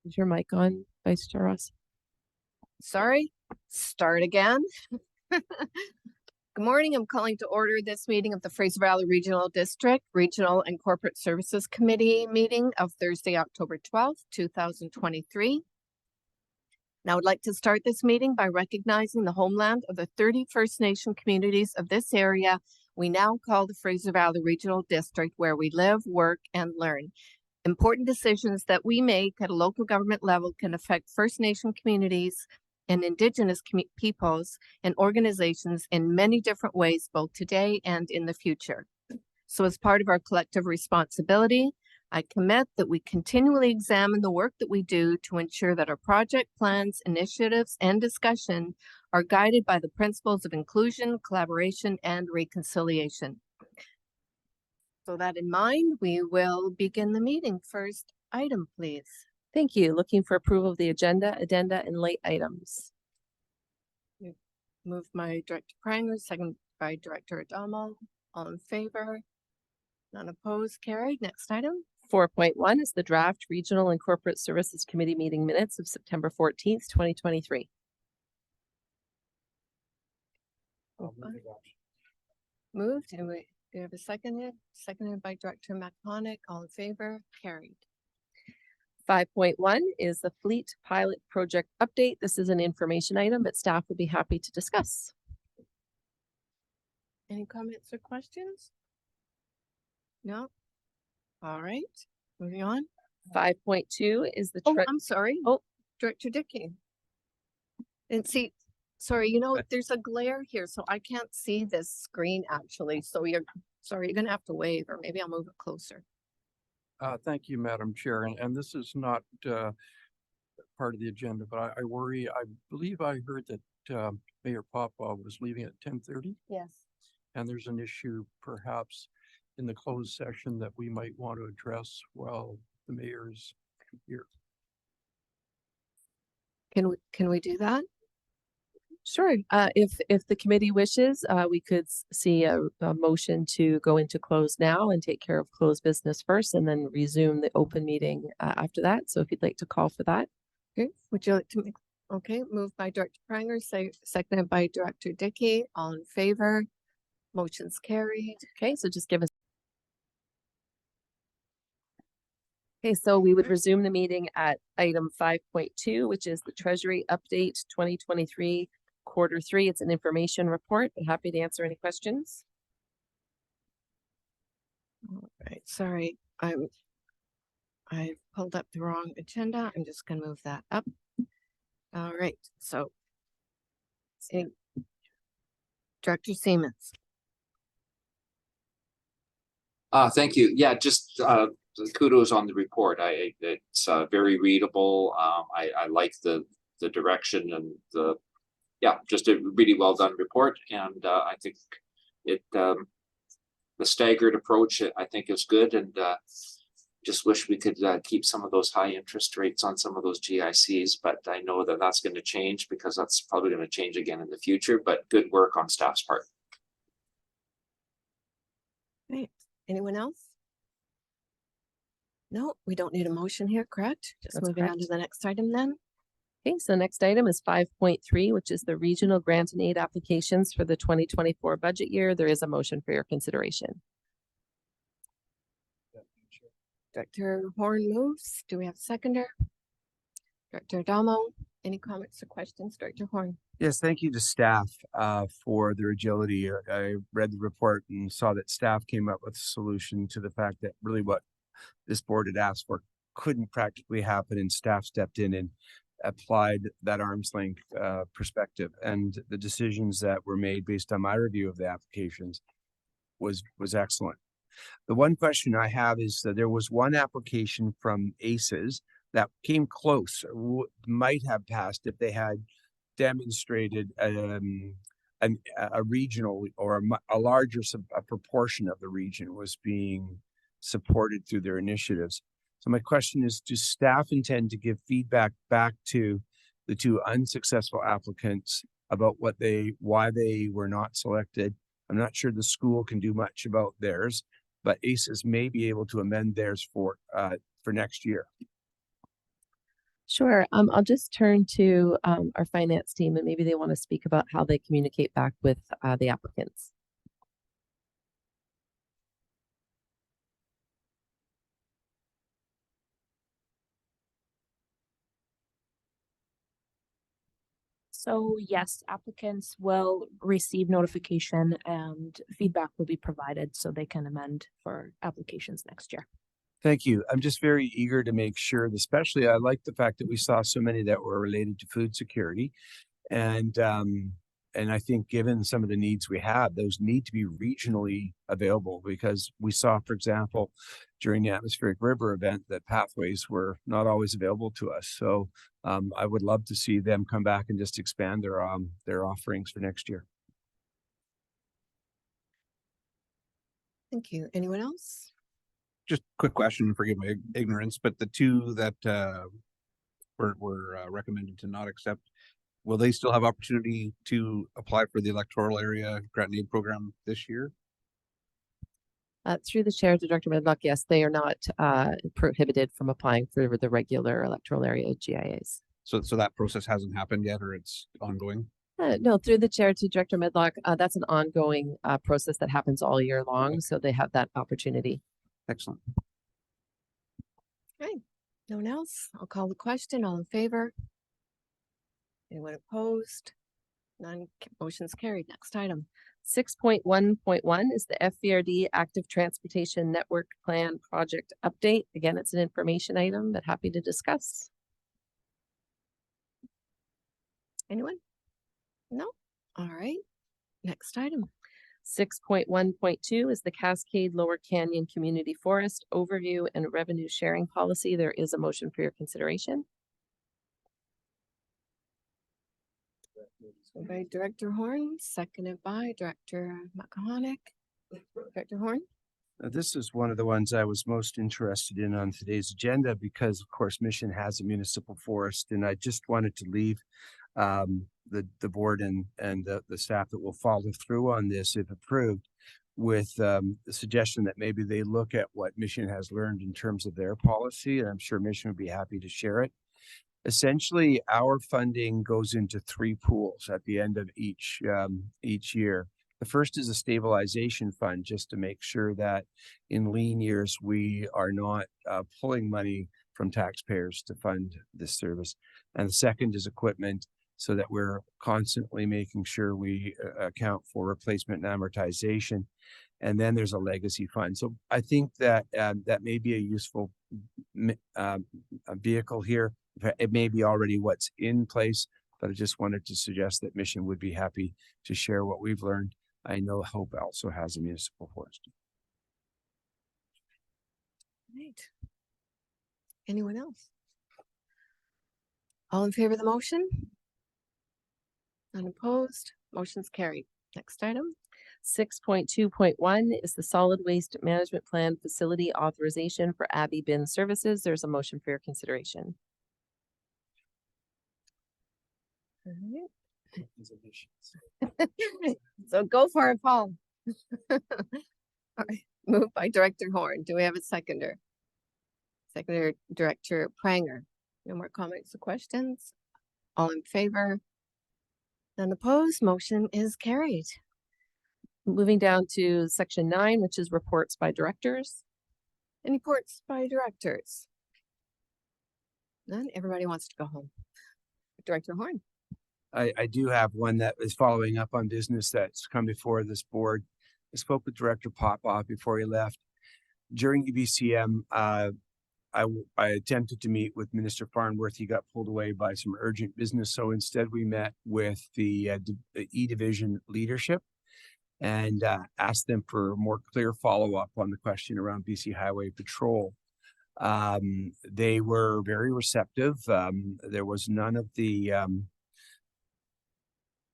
Is your mic on, Vice Chair Ross? Sorry, start again. Good morning. I'm calling to order this meeting of the Fraser Valley Regional District Regional and Corporate Services Committee meeting of Thursday, October 12th, 2023. Now I'd like to start this meeting by recognizing the homeland of the 30 First Nation communities of this area we now call the Fraser Valley Regional District, where we live, work, and learn. Important decisions that we make at a local government level can affect First Nation communities and Indigenous peoples and organizations in many different ways, both today and in the future. So as part of our collective responsibility, I commit that we continually examine the work that we do to ensure that our project plans, initiatives, and discussion are guided by the principles of inclusion, collaboration, and reconciliation. So that in mind, we will begin the meeting. First item, please. Thank you. Looking for approval of the agenda, addenda, and late items. Moved by Director Pranger, second by Director Adamo. All in favor? None opposed? Carried. Next item. 4.1 is the draft Regional and Corporate Services Committee meeting minutes of September 14th, 2023. Moved, and we have a seconded by Director McConick. All in favor? Carried. 5.1 is the Fleet Pilot Project update. This is an information item, but staff will be happy to discuss. Any comments or questions? No? All right, moving on. 5.2 is the I'm sorry. Director Dickey. And see, sorry, there's a glare here, so I can't see this screen actually. So you're gonna have to wave, or maybe I'll move it closer. Thank you, Madam Chair. And this is not part of the agenda, but I worry. I believe I heard that Mayor Popov was leaving at 10:30. Yes. And there's an issue perhaps in the closed session that we might want to address while the mayor's here. Can we do that? Sure. If the committee wishes, we could see a motion to go into close now and take care of closed business first, and then resume the open meeting after that. So if you'd like to call for that. Okay. Would you like to make? Okay. Moved by Director Pranger, seconded by Director Dickey. All in favor? Motion's carried. Okay. So just give us. Okay, so we would resume the meeting at item 5.2, which is the Treasury Update 2023 Q3. It's an information report. I'm happy to answer any questions. All right, sorry, I pulled up the wrong agenda. I'm just gonna move that up. All right, so Director Siemens. Thank you. Yeah, just kudos on the report. It's very readable. I like the direction and just a really well done report. And I think the staggered approach I think is good. And just wish we could keep some of those high interest rates on some of those GICs. But I know that that's going to change, because that's probably going to change again in the future. But good work on staff's part. Great. Anyone else? No, we don't need a motion here, correct? Just That's moving correct. on to the next item then. Okay, so the next item is 5.3, which is the regional grant and aid applications for the 2024 budget year. There is a motion for your consideration. Director Horn moves. Do we have a seconder? Director Adamo, any comments or questions? Director Horn. Yes, thank you to staff for their agility. I read the report and saw that staff came up with a solution to the fact that really what this board had asked for couldn't practically happen, and staff stepped in and applied that arm's length perspective. And the decisions that were made based on my review of the applications was excellent. The one question I have is that there was one application from ACES that came close, might have passed if they had demonstrated a regional or a larger proportion of the region was being supported through their initiatives. So my question is, do staff intend to give feedback back to the two unsuccessful applicants about why they were not selected? I'm not sure the school can do much about theirs, but ACES may be able to amend theirs for next year. Sure. I'll just turn to our finance team and maybe they want to speak about how they communicate back with the applicants. So yes, applicants will receive notification and feedback will be provided so they can amend for applications next year. Thank you. I'm just very eager to make sure, especially I like the fact that we saw so many that were related to food security. And I think given some of the needs we have, those need to be regionally available because we saw, for example, during the Atmospheric River event that pathways were not always available to us. So I would love to see them come back and just expand their offerings for next year. Thank you. Anyone else? Just quick question, forgive my ignorance, but the two that were recommended to not accept, will they still have opportunity to apply for the electoral area grant and aid program this year? Through the chair to Director Medlock, yes, they are not prohibited from applying for the regular electoral area GIAs. So that process hasn't happened yet, or it's ongoing? No, through the chair to Director Medlock, that's an ongoing process that happens all year long, so they have that opportunity. Excellent. Okay, no one else? I'll call the question. All in favor? Anyone opposed? None. Motion's carried. Next item. 6.1.1 is the FVRD Active Transportation Network Plan Project Update. Again, it's an information item, but happy to discuss. Anyone? No? All right. Next item. 6.1.2 is the Cascade Lower Canyon Community Forest Overview and Revenue Sharing Policy. There is a motion for your consideration. By Director Horn, seconded by Director McConaughey. Director Horn? This is one of the ones I was most interested in on today's agenda because, of course, Mission has a municipal forest, and I just wanted to leave the board and the staff that will follow through on this, if approved, with the suggestion that maybe they look at what Mission has learned in terms of their policy, and I'm sure Mission would be happy to share it. Essentially, our funding goes into three pools at the end of each year. The first is a stabilization fund, just to make sure that in lean years, we are not pulling money from taxpayers to fund this service. And the second is equipment, so that we're constantly making sure we account for replacement and amortization. And then there's a legacy fund. So I think that that may be a useful vehicle here. It may be already what's in place, but I just wanted to suggest that Mission would be happy to share what we've learned. I know Hope also has a municipal forest. Right. Anyone else? All in favor of the motion? Unopposed? Motion's carried. Next item. 6.2.1 is the Solid Waste Management Plan Facility Authorization for Abbey Bin Services. There's a motion for your consideration. All right. So go for it, Paul. All right, moved by Director Horn. Do we have a seconder? Seconder, Director Pranger. No more comments or questions? All in favor? None opposed? Motion is carried. Moving down to section 9, which is reports by directors. Any reports by directors? None? Everybody wants to go home. Director Horn. I do have one that is following up on business that's come before this board. I spoke with Director Popoff before he left. During EBCM, I attempted to meet with Minister Farnworth. He got pulled away by some urgent business. So instead we met with the E-Division leadership and asked them for more clear follow-up on the question around BC Highway Patrol. They were very receptive. There was none of the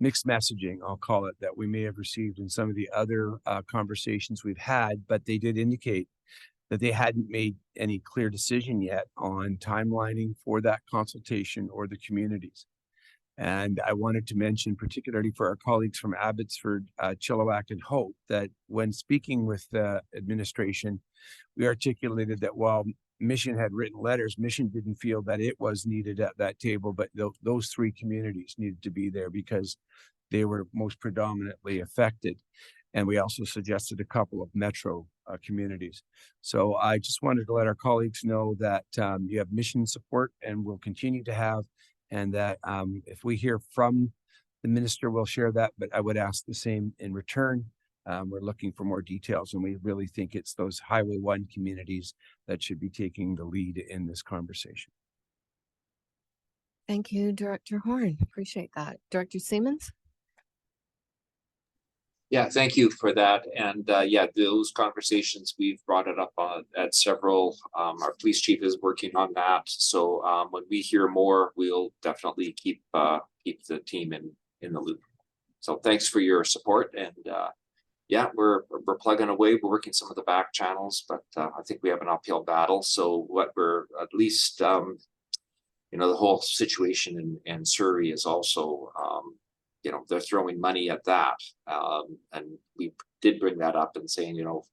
mixed messaging, I'll call it, that we may have received in some of the other conversations we've had, but they did indicate that they hadn't made any clear decision yet on timelining for that consultation or the communities. And I wanted to mention, particularly for our colleagues from Abbotsford, Chilliwack and Hope, that when speaking with the administration, we articulated that while Mission had written letters. Mission didn't feel that it was needed at that table, but those three communities needed to be there because they were most predominantly affected. And we also suggested a couple of metro communities. So I just wanted to let our colleagues know that you have Mission support and will continue to have, and that if we hear from the minister, we'll share that, but I would ask the same in return. We're looking for more details, and we really think it's those Highway 1 communities that should be taking the lead in this conversation. Thank you, Director Horn. Appreciate that. Director Siemens? Yeah, thank you for that. And yeah, those conversations, we've brought it up at several, our police chief is working on that. So when we hear more, we'll definitely keep the team in the loop. So thanks for your support. And yeah, we're plugging away. We're working some of the back channels, but I think we have an uphill battle. So what we're at least, you know, the whole situation in Surrey is also, you know, they're throwing money at that. And we did bring that up and saying, you know,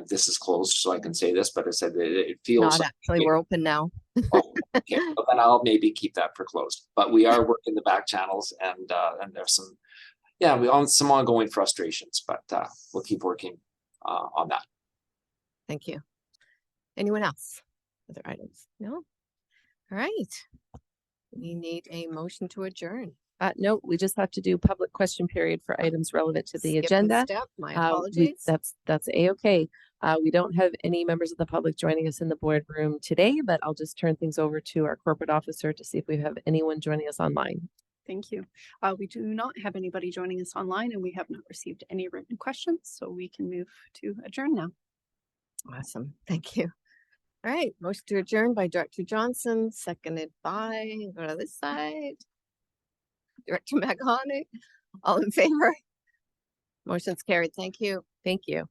this is closed, so I can say this, but I said it feels Not actually, we're open now. oh, okay. Well, then I'll maybe keep that for closed. But we are working the back channels, and there's some, yeah, we on some ongoing frustrations, but we'll keep working on that. Thank you. Anyone else? Other items? No? All right. We need a motion to adjourn. No, we just have to do public question period for items relevant to the Skip a agenda. step, my Uh, apologies. That's a-okay. We don't have any members of the public joining us in the boardroom today, but I'll just turn things over to our corporate officer to see if we have anyone joining us online. Thank you. We do not have anybody joining us online, and we have not received any written questions, so we can move to adjourn now. Awesome. Thank you. All right. Motion to adjourn by Director Johnson, seconded by, go to this side. Director Mahoney. All in favor? Motion's carried. Thank you. Thank you.